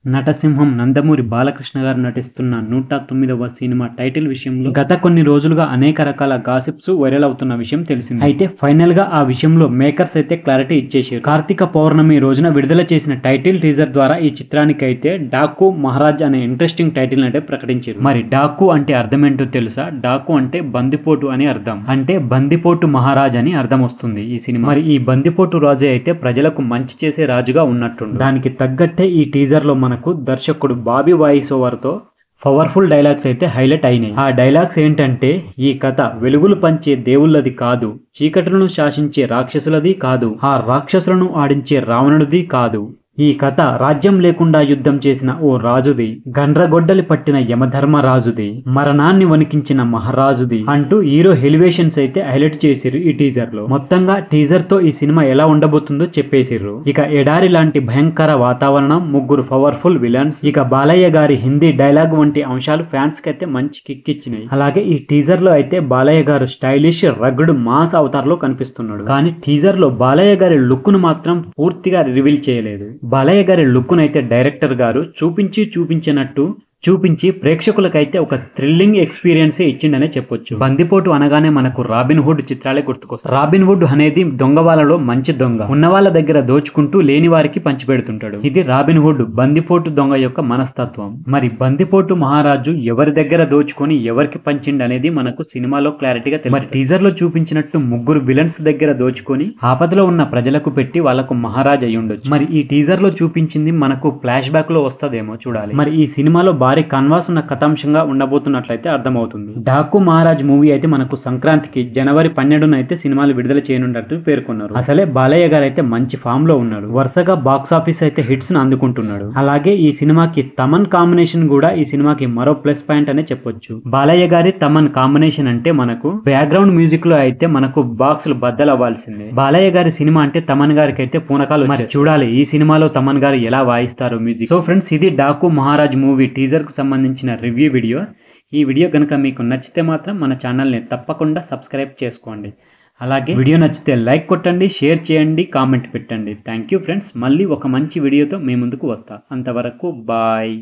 నటసింహం నందమూరి బాలకృష్ణ గారు నటిస్తున్న 109వ cinema title విషయంలో గత కొన్ని రోజులుగా అనేక రకాల గాసిప్స్ వైరల్ అవుతున్న విషయం తెలిసింది. అయితే ఫైనల్ గా ఆ విషయంలో మేకర్స్ అయితే క్లారిటీ ఇచ్చేసారు. కార్తీక పౌర్ణమి రోజున విడుదల చేసిన టైటిల్ టీజర్ ద్వారా ఈ చిత్రానికి అయితే డాకు మహారాజ్ అనే ఇంట్రెస్టింగ్ టైటిల్ అంటే ప్రకటించారు. మరి డాకు అంటే అర్థం ఏంటో తెలుసా? డాకు అంటే బందిపోటు అని అర్థం. అంటే బందిపోటు మహారాజ్ అని అర్థం వస్తుంది ఈ సినిమా. మరి ఈ బందిపోటు రాజు అయితే ప్రజలకు మంచి చేసే రాజుగా ఉన్నట్టు. దానికి తగ్గట్టే ఈ టీజర్ లో మనకు దర్శకుడు బాబీ వాయిస్ ఓవర్ తో పవర్ఫుల్ డైలాగ్స్ అయితే హైలైట్ అయినాయి. ఆ డైలాగ్స్ ఏంటంటే, ఈ కథ వెలుగులు పంచే దేవుళ్ళది కాదు, చీకటులను శాసించే రాక్షసులది కాదు, ఆ రాక్షసులను ఆడించే రావణుడిది కాదు, ఈ కథ రాజ్యం లేకుండా యుద్ధం చేసిన ఓ రాజుది, గండ్రగొడ్డలి పట్టిన యమధర్మరాజుది, మరణాన్ని వణికించిన మహారాజుది అంటూ హీరో ఎలివేషన్స్ అయితే హైలైట్ చేసిర్రు ఈ టీజర్ లో. మొత్తంగా టీజర్ తో ఈ సినిమా ఎలా ఉండబోతుందో చెప్పేసిర్రు. ఇక ఎడారి లాంటి భయంకర వాతావరణం, ముగ్గురు పవర్ఫుల్ విలన్స్, ఇక బాలయ్య గారి హిందీ డైలాగ్ వంటి అంశాలు ఫ్యాన్స్ కి అయితే మంచి కిక్ ఇచ్చినాయి. అలాగే ఈ టీజర్ లో అయితే బాలయ్య గారు స్టైలిష్ రగ్డ్ మాస్ అవతార్ లో కనిపిస్తున్నాడు. కానీ టీజర్ లో బాలయ్య గారి లుక్ ను మాత్రం పూర్తిగా రివీల్ చేయలేదు. బాలయ్య గారి లుక్ నైతే డైరెక్టర్ గారు చూపించి ప్రేక్షకులకైతే ఒక థ్రిల్లింగ్ ఎక్స్పీరియన్స్ ఇచ్చిండనే చెప్పొచ్చు. బందిపోటు అనగానే మనకు రాబిన్ హుడ్ చిత్రాలే గుర్తుకొస్తాయి. రాబిన్ హుడ్ అనేది దొంగ వాళ్ళలో మంచి దొంగ, ఉన్న వాళ్ళ దగ్గర దోచుకుంటూ లేని వారికి పంచిపెడుతుంటాడు. ఇది రాబిన్ హుడ్ బందిపోటు దొంగ యొక్క మనస్తత్వం. మరి బందిపోటు మహారాజు ఎవరి దగ్గర దోచుకొని ఎవరికి పంచిండు అనేది మనకు సినిమాలో క్లారిటీగా తెలుసు. మరి టీజర్ లో చూపించినట్టు ముగ్గురు విలన్స్ దగ్గర దోచుకొని ఆపదలో ఉన్న ప్రజలకు పెట్టి వాళ్ళకు మహారాజ్ అయి ఉండొచ్చు. మరి ఈ టీజర్ లో చూపించింది మనకు ఫ్లాష్ బ్యాక్ లో వస్తదేమో చూడాలి. మరి ఈ సినిమాలో భారీ కన్వాస్ ఉన్న కథాంశంగా ఉండబోతున్నట్లయితే అర్థమవుతుంది. డాకు మహారాజ్ మూవీ అయితే మనకు సంక్రాంతికి జనవరి 12న అయితే సినిమాలు విడుదల చేయనున్నట్టు పేర్కొన్నారు. అసలే బాలయ్య గారు అయితే మంచి ఫామ్ లో ఉన్నాడు. వరుసగా బాక్స్ ఆఫీస్ అయితే హిట్స్ ను అందుకుంటున్నాడు. అలాగే ఈ సినిమాకి తమన్ కాంబినేషన్ కూడా ఈ సినిమాకి మరో ప్లస్ పాయింట్ అనే చెప్పొచ్చు. బాలయ్య గారి తమన్ కాంబినేషన్ అంటే మనకు బ్యాక్గ్రౌండ్ మ్యూజిక్ లో అయితే మనకు బాక్సులు బద్దలు అవ్వాల్సిందే. బాలయ్య గారి సినిమా అంటే తమన్ గారికి అయితే పూనకాలు. మరి చూడాలి ఈ సినిమాలో తమన్ గారు ఎలా వాయిస్తారు మ్యూజిక్. సో ఫ్రెండ్స్, ఇది డాకు మహారాజ్ మూవీ టీజర్ కు సంబంధించిన రివ్యూ వీడియో. ఈ వీడియో కనుక మీకు నచ్చితే మాత్రం మన ఛానల్ని తప్పకుండా సబ్స్క్రైబ్ చేసుకోండి. అలాగే వీడియో నచ్చితే లైక్ కొట్టండి, షేర్ చేయండి, కామెంట్ పెట్టండి. Thank you friends. మళ్ళీ ఒక మంచి వీడియోతో మీ ముందుకు వస్తా. అంతవరకు బాయ్.